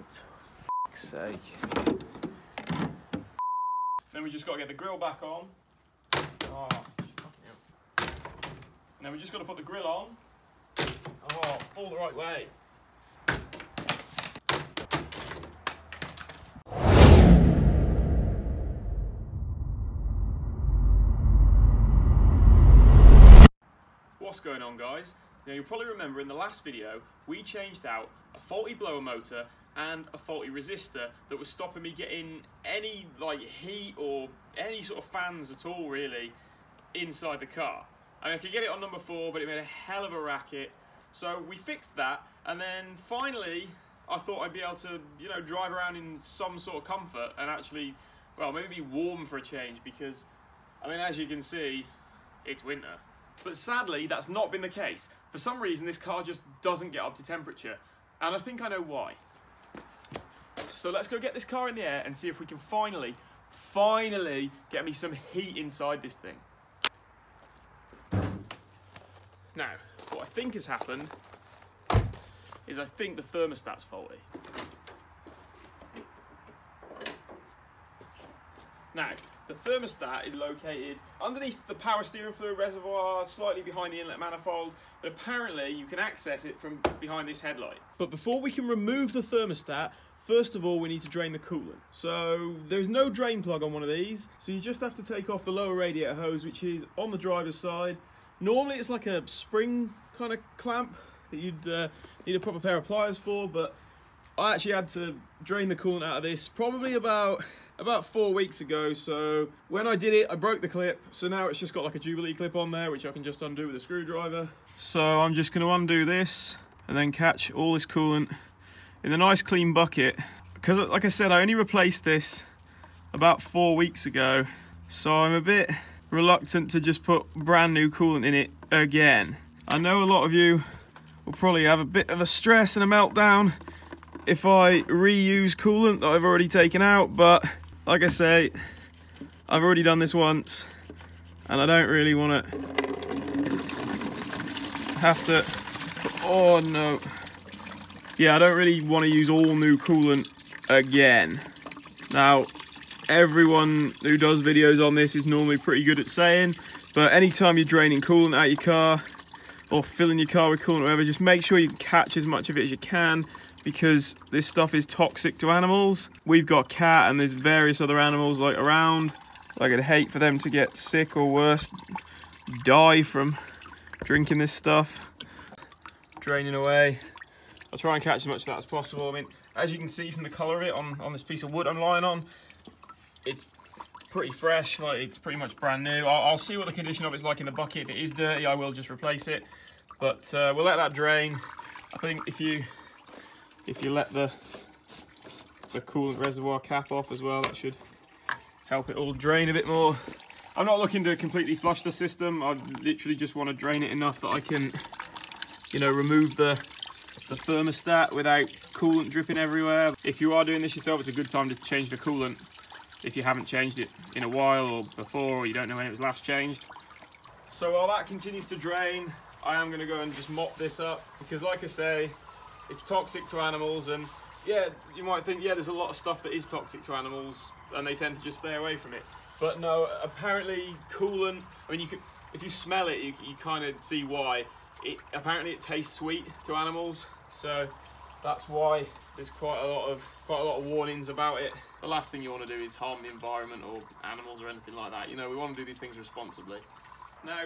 fuck's sake. Then we just got to get the grill back on. Oh, and then we just got to put the grill on. Oh, all the right way. What's going on, guys? Now you'll probably remember in the last video we changed out a faulty blower motor and a faulty resistor that was stopping me getting any like heat or any sort of fans at all really inside the car. I mean, I could get it on number 4, but it made a hell of a racket. So we fixed that, and then finally I thought I'd be able to, you know, drive around in some sort of comfort and actually, well, maybe be warm for a change, because I mean, as you can see, it's winter. But sadly, that's not been the case. For some reason, this car just doesn't get up to temperature, and I think I know why. So let's go get this car in the air and see if we can finally get me some heat inside this thing. Now, what I think has happened is I think the thermostat's faulty. Now, the thermostat is located underneath the power steering fluid reservoir, slightly behind the inlet manifold, but apparently you can access it from behind this headlight. But before we can remove the thermostat, first of all we need to drain the coolant. So there's no drain plug on one of these, so you just have to take off the lower radiator hose, which is on the driver's side. Normally it's like a spring kind of clamp that you'd need a proper pair of pliers for, but I actually had to drain the coolant out of this probably about 4 weeks ago. So when I did it, I broke the clip, so now it's just got like a Jubilee clip on there, which I can just undo with a screwdriver. So I'm just going to undo this and then catch all this coolant in a nice clean bucket, because like I said, I only replaced this about 4 weeks ago, so I'm a bit reluctant to just put brand new coolant in it again. I know a lot of you will probably have a bit of a stress and a meltdown if I reuse coolant that I've already taken out, but like I say, I've already done this once and I don't really want to have to, oh no. Yeah, I don't really want to use all new coolant again. Now, everyone who does videos on this is normally pretty good at saying, but anytime you're draining coolant out your car or filling your car with coolant or whatever, just make sure you catch as much of it as you can, because this stuff is toxic to animals. We've got a cat and there's various other animals like around. Like, I'd hate for them to get sick or worse, die from drinking this stuff. Draining away. I'll try and catch as much of that as possible. I mean, as you can see from the colour of it on this piece of wood I'm lying on, it's pretty fresh, like it's pretty much brand new. I'll see what the condition of it's like in the bucket. If it is dirty, I will just replace it. But we'll let that drain. I think if you let the coolant reservoir cap off as well, that should help it all drain a bit more. I'm not looking to completely flush the system. I literally just want to drain it enough that I can, you know, remove the thermostat without coolant dripping everywhere. If you are doing this yourself, it's a good time to change the coolant if you haven't changed it in a while or before, or you don't know when it was last changed. So while that continues to drain, I am going to go and just mop this up, because like I say, it's toxic to animals. And yeah, you might think, yeah, there's a lot of stuff that is toxic to animals and they tend to just stay away from it. But no, apparently coolant, I mean, if you smell it, you kind of see why. Apparently it tastes sweet to animals, so that's why there's quite a lot of warnings about it. The last thing you want to do is harm the environment or animals or anything like that. You know, we want to do these things responsibly. Now,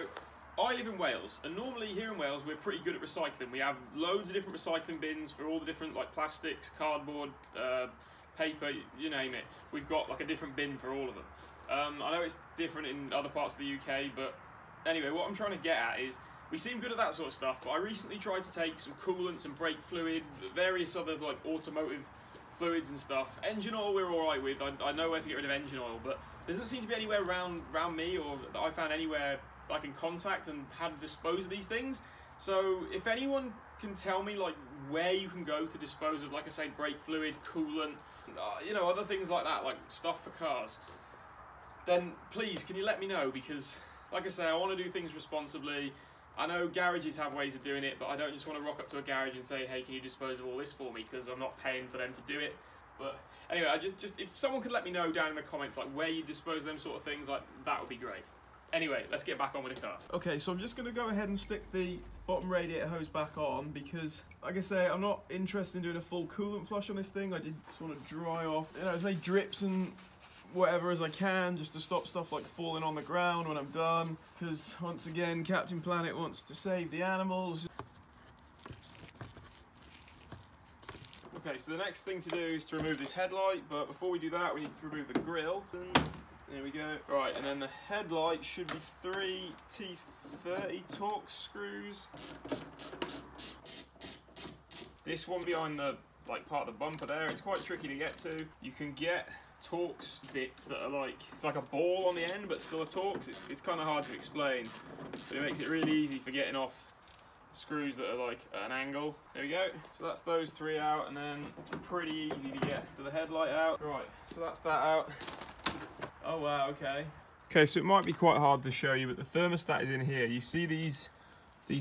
I live in Wales, and normally here in Wales we're pretty good at recycling. We have loads of different recycling bins for all the different, like, plastics, cardboard, paper, you name it. We've got like a different bin for all of them. I know it's different in other parts of the UK, but anyway, what I'm trying to get at is, we seem good at that sort of stuff, but I recently tried to take some coolant, some brake fluid, various other like automotive fluids and stuff. Engine oil we're alright with, I know where to get rid of engine oil, but there doesn't seem to be anywhere around me, or that I found anywhere I can contact and how to dispose of these things. So if anyone can tell me like where you can go to dispose of, like I say, brake fluid, coolant, you know, other things like that, like stuff for cars, then please can you let me know, because like I say, I want to do things responsibly. I know garages have ways of doing it, but I don't just want to rock up to a garage and say, hey, can you dispose of all this for me, because I'm not paying for them to do it. But anyway, I just if someone could let me know down in the comments like where you dispose of them sort of things, like that would be great. Anyway, let's get back on with the car. Okay, so I'm just going to go ahead and stick the bottom radiator hose back on because, like I say, I'm not interested in doing a full coolant flush on this thing. I did just want to dry off, you know, as many drips and whatever as I can, just to stop stuff like falling on the ground when I'm done, because once again Captain Planet wants to save the animals. Okay, so the next thing to do is to remove this headlight, but before we do that we need to remove the grille. There we go. Right, and then the headlight should be 3 T30 Torx screws. This one behind the part of the bumper there, it's quite tricky to get to. You can get Torx bits that are like, it's like a ball on the end but still a Torx. It's kind of hard to explain, but it makes it really easy for getting off screws that are like at an angle. There we go. So that's those 3 out, and then it's pretty easy to get to the headlight out. Right, so that's that out. Oh wow, okay. Okay, so it might be quite hard to show you, but the thermostat is in here. You see these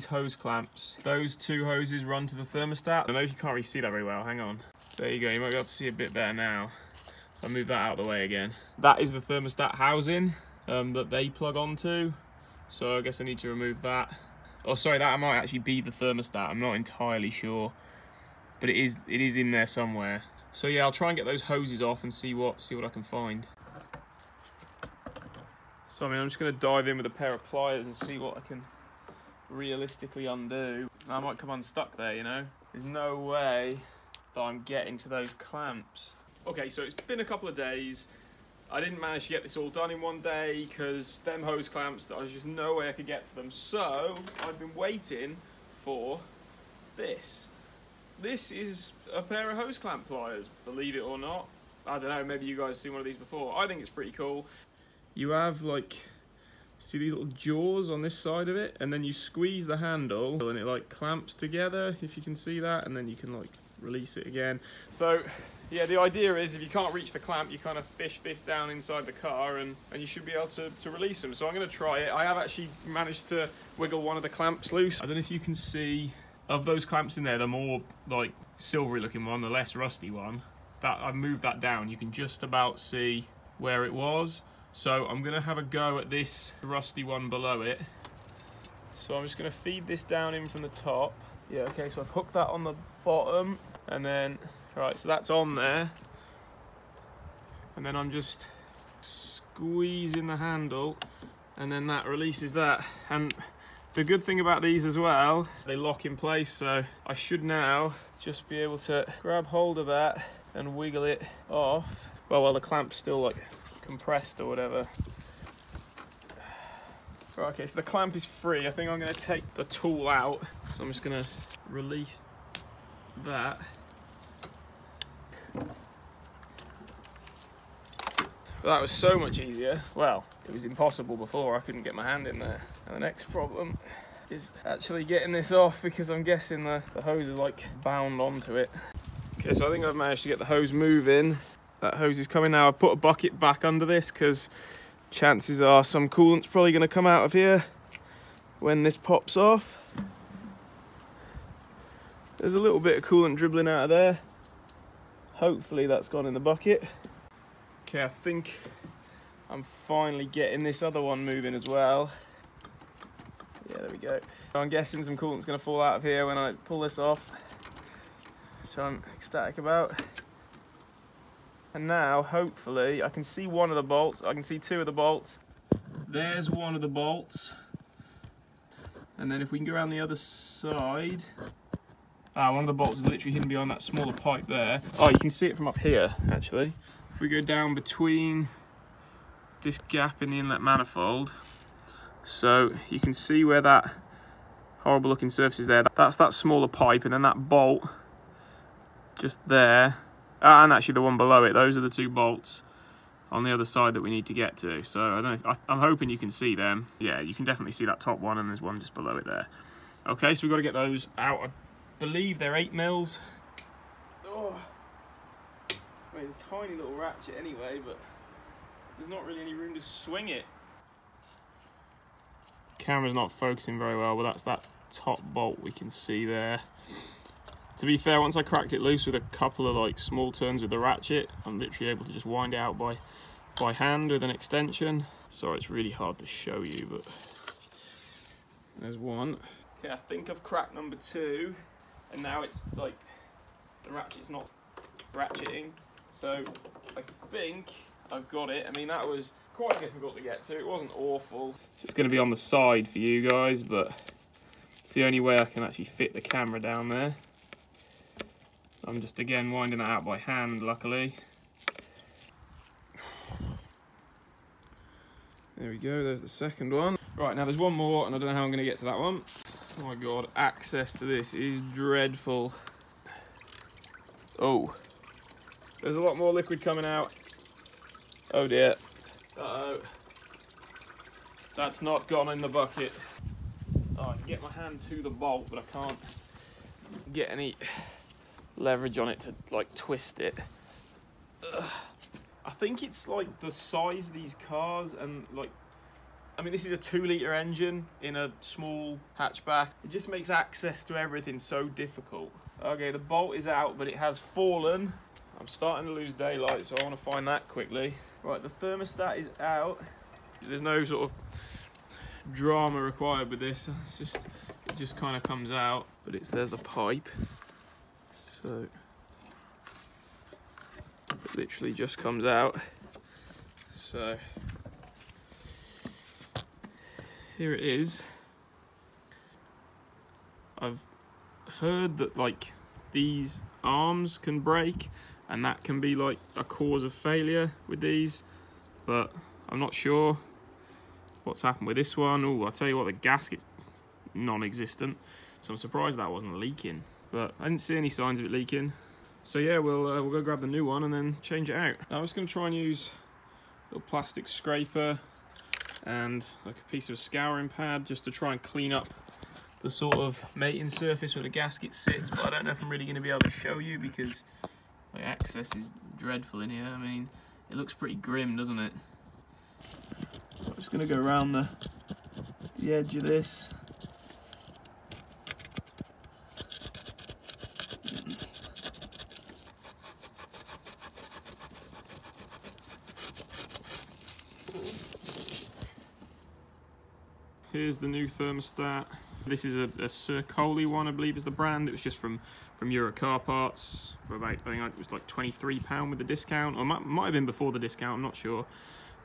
hose clamps? Those 2 hoses run to the thermostat. I know you can't really see that very well, hang on. There you go, you might be able to see a bit better now. I'll move that out of the way again. That is the thermostat housing that they plug onto. So I guess I need to remove that. Oh, sorry, that might actually be the thermostat. I'm not entirely sure, but it is in there somewhere. So yeah, I'll try and get those hoses off and see what I can find. So I mean, I'm just going to dive in with a pair of pliers and see what I can realistically undo. I might come unstuck there, you know. There's no way that I'm getting to those clamps. Okay, so it's been a couple of days. I didn't manage to get this all done in one day because them hose clamps, there was just no way I could get to them. So I've been waiting for this. This is a pair of hose clamp pliers, believe it or not. I don't know, maybe you guys have seen one of these before. I think it's pretty cool. You have like, see these little jaws on this side of it, and then you squeeze the handle and it like clamps together, if you can see that, and then you can like release it again. So yeah, the idea is if you can't reach the clamp, you kind of fish this down inside the car and you should be able to release them. So I'm going to try it. I have actually managed to wiggle one of the clamps loose. I don't know if you can see, of those clamps in there, the more like silvery looking one, the less rusty one, that I've moved that down. You can just about see where it was. So I'm going to have a go at this rusty one below it. So I'm just going to feed this down in from the top. Yeah, okay, so I've hooked that on the bottom, and then, right, so that's on there. And then I'm just squeezing the handle, and then that releases that. And the good thing about these as well, they lock in place, so I should now just be able to grab hold of that and wiggle it off. Well, while the clamp's still like compressed or whatever. Right, okay, so the clamp is free. I think I'm going to take the tool out, so I'm just going to release that. That was so much easier. Well, it was impossible before. I couldn't get my hand in there. And the next problem is actually getting this off, because I'm guessing the hose is like bound onto it. Okay, so I think I've managed to get the hose moving. That hose is coming now. I've put a bucket back under this because chances are some coolant's probably going to come out of here when this pops off. There's a little bit of coolant dribbling out of there. Hopefully that's gone in the bucket. Okay, I think I'm finally getting this other one moving as well. Yeah, there we go. I'm guessing some coolant's going to fall out of here when I pull this off, which I'm ecstatic about. And now, hopefully, I can see one of the bolts. I can see 2 of the bolts. There's one of the bolts. And then if we can go around the other side. One of the bolts is literally hidden behind that smaller pipe there. Oh, you can see it from up here, actually. If we go down between this gap in the inlet manifold, so you can see where that horrible looking surface is there. That's that smaller pipe, and then that bolt just there. And actually the one below it, those are the 2 bolts on the other side that we need to get to. So I don't know, I'm hoping you can see them. Yeah, you can definitely see that top one, and there's one just below it there. Okay, so we've got to get those out. I believe they're 8 mils. Oh, I mean, it's a tiny little ratchet anyway, but there's not really any room to swing it. camera's not focusing very well, but that's that top bolt we can see there. To be fair, once I cracked it loose with a couple of like small turns with the ratchet, I'm literally able to just wind it out by hand with an extension. Sorry, it's really hard to show you, but there's one. Okay, I think I've cracked number 2, and now it's like the ratchet's not ratcheting, so I think I've got it. I mean, that was quite difficult to get to. It wasn't awful. So it's going to be on the side for you guys, but it's the only way I can actually fit the camera down there. I'm just again winding it out by hand, luckily. There we go, there's the second one. Right, now there's one more, and I don't know how I'm going to get to that one. Oh my god, access to this is dreadful. Oh, there's a lot more liquid coming out. Oh dear. Uh-oh. That's not gone in the bucket. Oh, I can get my hand to the bolt, but I can't get any leverage on it to like twist it. Ugh. I think it's like the size of these cars, and like, I mean, this is a 2-litre engine in a small hatchback. It just makes access to everything so difficult. Okay, the bolt is out, but it has fallen. I'm starting to lose daylight, so I want to find that quickly. Right, the thermostat is out. There's no sort of drama required with this. It just kind of comes out, but there's the pipe. So it literally just comes out. So here it is. I've heard that like these arms can break, and that can be like a cause of failure with these, but I'm not sure what's happened with this one. Oh, I'll tell you what, the gasket's non-existent, so I'm surprised that wasn't leaking, but I didn't see any signs of it leaking. So yeah, we'll go grab the new one and then change it out. Now I'm just going to try and use a little plastic scraper and like a piece of a scouring pad just to try and clean up the sort of mating surface where the gasket sits, but I don't know if I'm really going to be able to show you because my access is dreadful in here. I mean, it looks pretty grim, doesn't it? So I'm just going to go around the edge of this. Here's the new thermostat. This is a Circoli one, I believe is the brand. It was just from Euro Car Parts for about, I think it was like £23 with the discount, or might have been before the discount, I'm not sure.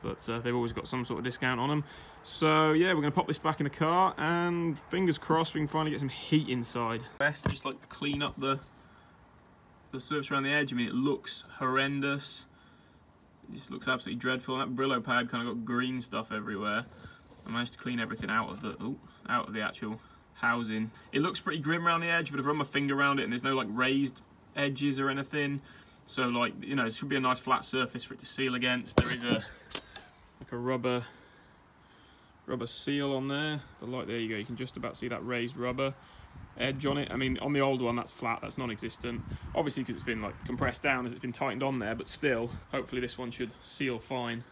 But they've always got some sort of discount on them. So yeah, we're gonna pop this back in the car, and fingers crossed we can finally get some heat inside. Best just like clean up the surface around the edge. I mean, it looks horrendous. It just looks absolutely dreadful. And that Brillo pad kind of got green stuff everywhere. I managed to clean everything out of the actual housing. It looks pretty grim around the edge, but I've run my finger around it and there's no like raised edges or anything. So like, you know, it should be a nice flat surface for it to seal against. There is a like a rubber seal on there. The light, there you go, you can just about see that raised rubber edge on it. I mean, on the old one that's flat, that's non-existent. Obviously because it's been like compressed down as it's been tightened on there, but still, hopefully this one should seal fine.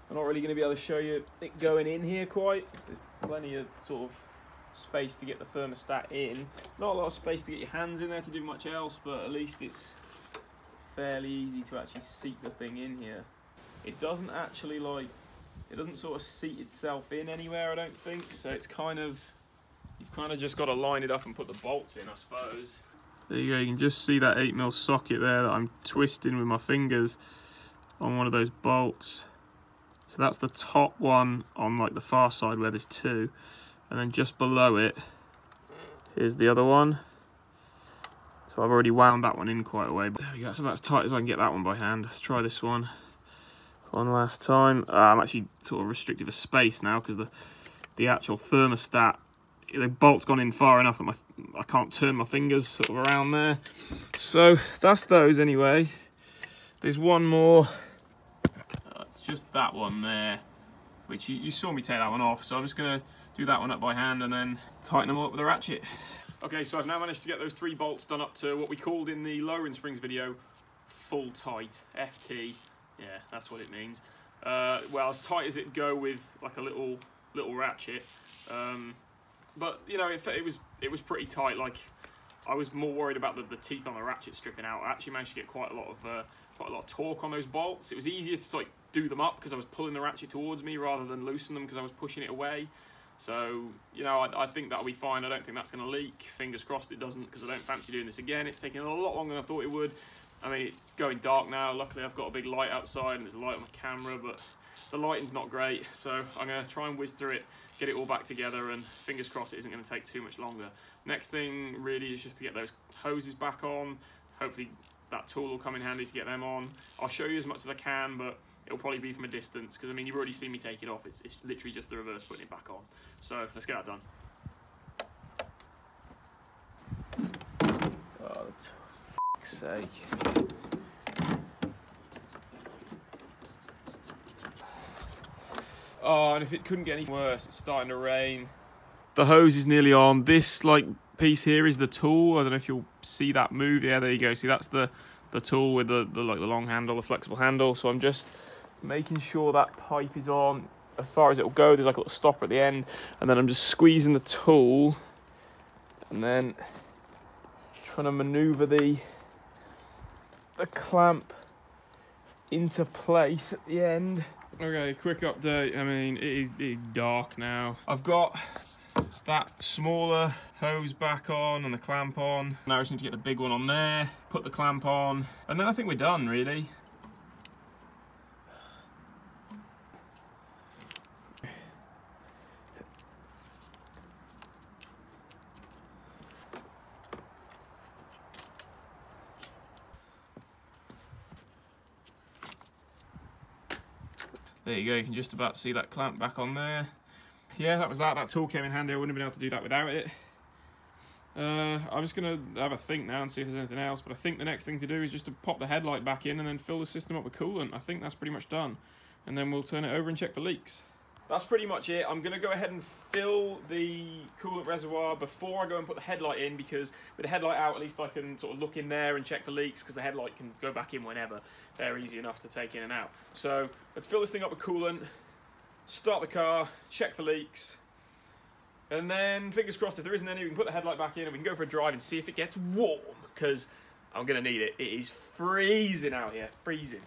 I'm not really going to be able to show you it going in here quite. There's plenty of sort of space to get the thermostat in. Not a lot of space to get your hands in there to do much else, but at least it's fairly easy to actually seat the thing in here. It doesn't actually like, it doesn't sort of seat itself in anywhere, I don't think. So it's kind of, you've kind of just got to line it up and put the bolts in, I suppose. There you go, you can just see that 8mm socket there that I'm twisting with my fingers on one of those bolts. So that's the top one on like the far side where there's two, and then just below it, here's the other one. So I've already wound that one in quite a way, but there we go, that's about as tight as I can get that one by hand. Let's try this one last time. I'm actually sort of restricted for space now because the actual thermostat, the bolt's gone in far enough that I can't turn my fingers sort of around there. So that's those anyway. There's one more. It's just that one there, which you saw me take that one off, so I'm just going to do that one up by hand and then tighten them all up with a ratchet. Okay, so I've now managed to get those 3 bolts done up to what we called in the lowering springs video full tight, FT. Yeah, that's what it means. Well, as tight as it'd go with like a little little ratchet. But you know, it was pretty tight. Like, I was more worried about the teeth on the ratchet stripping out. I actually managed to get quite a lot of torque on those bolts. It was easier to like do them up because I was pulling the ratchet towards me rather than loosen them because I was pushing it away. So, you know, I think that'll be fine. I don't think that's going to leak. Fingers crossed it doesn't, because I don't fancy doing this again. It's taking a lot longer than I thought it would. I mean, it's going dark now. Luckily, I've got a big light outside and there's a light on my camera, but the lighting's not great. So I'm going to try and whiz through it, get it all back together, and fingers crossed it isn't going to take too much longer. Next thing really is just to get those hoses back on. Hopefully that tool will come in handy to get them on. I'll show you as much as I can, but it'll probably be from a distance, because I mean, you've already seen me take it off. It's literally just the reverse putting it back on. So let's get that done. Oh, for fuck's sake. Oh, and if it couldn't get any worse, it's starting to rain. The hose is nearly on. This like piece here is the tool. I don't know if you'll see that move. Yeah, there you go. See, that's the tool with the long handle, the flexible handle. So I'm just making sure that pipe is on as far as it will go. There's like a little stopper at the end, and then I'm just squeezing the tool and then trying to maneuver the clamp into place at the end. Okay, quick update. I mean, it is dark now. I've got that smaller hose back on and the clamp on. Now I just need to get the big one on there, put the clamp on, and then I think we're done, really. There you go, you can just about see that clamp back on there. Yeah, that was that. That tool came in handy. I wouldn't have been able to do that without it. I'm just going to have a think now and see if there's anything else, but I think the next thing to do is just to pop the headlight back in and then fill the system up with coolant. I think that's pretty much done. And then we'll turn it over and check for leaks. That's pretty much it. I'm going to go ahead and fill the coolant reservoir before I go and put the headlight in, because with the headlight out, at least I can sort of look in there and check for leaks, because the headlight can go back in whenever. They're easy enough to take in and out. So let's fill this thing up with coolant, start the car, check for leaks, and then fingers crossed if there isn't any, we can put the headlight back in and we can go for a drive and see if it gets warm, because I'm going to need it. It is freezing out here, freezing.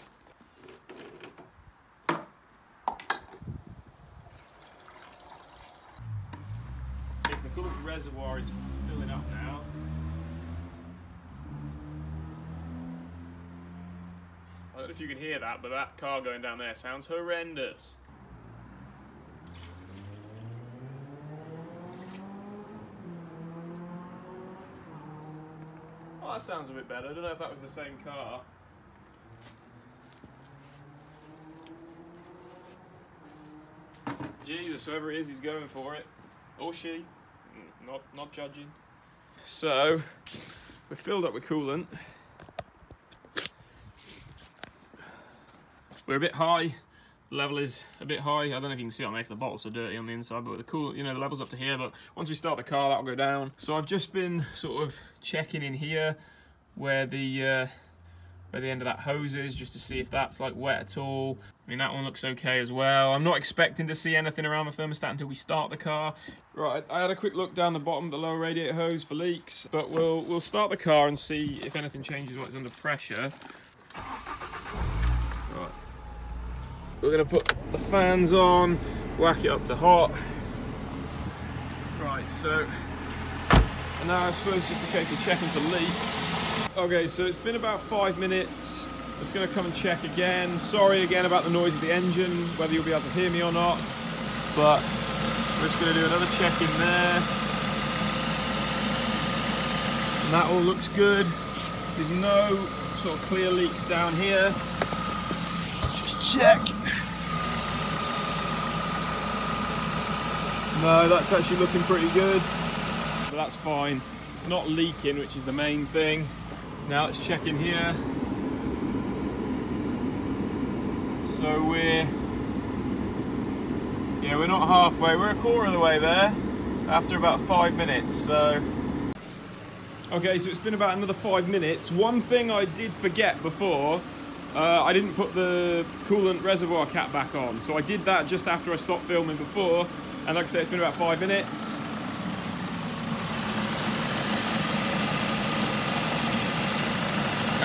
The coolant reservoir is filling up now. I don't know if you can hear that, but that car going down there sounds horrendous. Oh, that sounds a bit better. I don't know if that was the same car. Jesus, whoever it is, he's going for it. Or she. Not judging. So, we're filled up with coolant. We're a bit high. The level is a bit high. I don't know if you can see it on there because the bottles are dirty on the inside, but with the coolant, you know, the level's up to here. But once we start the car, that'll go down. So I've just been sort of checking in here where the end of that hose is, just to see if that's like wet at all. I mean, that one looks okay as well. I'm not expecting to see anything around the thermostat until we start the car. Right, I had a quick look down the bottom of the lower radiator hose for leaks, but we'll start the car and see if anything changes when it's under pressure. Right, we're gonna put the fans on, whack it up to hot. Right, so and now I suppose just a case of checking for leaks. Okay, so it's been about 5 minutes. I'm just going to come and check again. Sorry again about the noise of the engine, whether you'll be able to hear me or not. But we're just going to do another check in there. And that all looks good. There's no sort of clear leaks down here. Let's just check. No, that's actually looking pretty good. So that's fine. It's not leaking, which is the main thing. Now let's check in here. So we're not halfway, we're a quarter of the way there after about 5 minutes. So okay, so it's been about another 5 minutes. One thing I did forget before, I didn't put the coolant reservoir cap back on. So I did that just after I stopped filming before, And like I said, it's been about 5 minutes.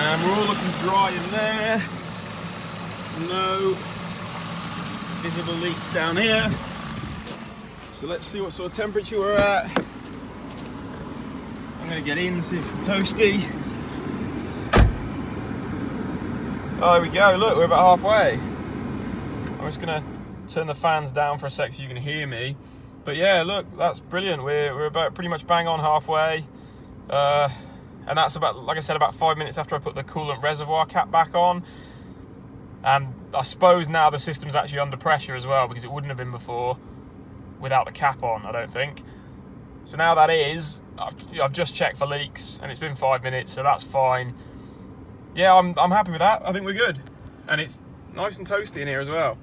And we're all looking dry in there. No visible leaks down here. So let's see what sort of temperature we're at. I'm going to get in, see if it's toasty. Oh, there we go, look, we're about halfway. I'm just going to turn the fans down for a sec so you can hear me. But yeah, look, that's brilliant. We're about pretty much bang on halfway. And that's about, like I said, about 5 minutes after I put the coolant reservoir cap back on. And I suppose now the system's actually under pressure as well, because it wouldn't have been before without the cap on, I don't think. So now that is, I've just checked for leaks and it's been 5 minutes, so that's fine. Yeah, I'm happy with that. I think we're good. And it's nice and toasty in here as well.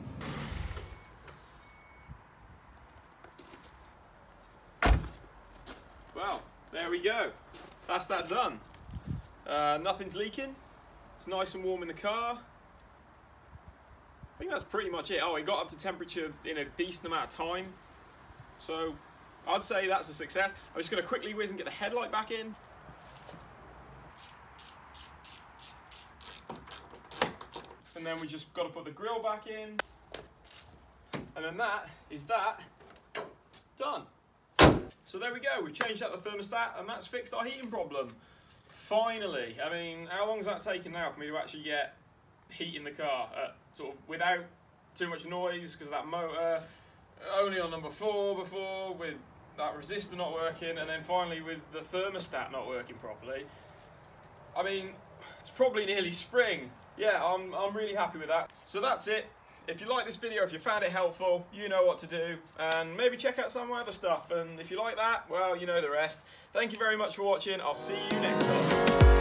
Well, there we go. That's that done. Nothing's leaking. It's nice and warm in the car. I think that's pretty much it. Oh, it got up to temperature in a decent amount of time. So I'd say that's a success. I'm just going to quickly whiz and get the headlight back in. And then we just got to put the grille back in. And then that is that done. So there we go, we've changed out the thermostat and that's fixed our heating problem. Finally. I mean, how long has that taken now for me to actually get heat in the car? Sort of without too much noise because of that motor. Only on number 4 before, with that resistor not working, and then finally with the thermostat not working properly. I mean, it's probably nearly spring. Yeah, I'm really happy with that. So that's it. If you like this video, if you found it helpful, you know what to do, and maybe check out some of my other stuff, and if you like that, well, you know the rest. Thank you very much for watching. I'll see you next time.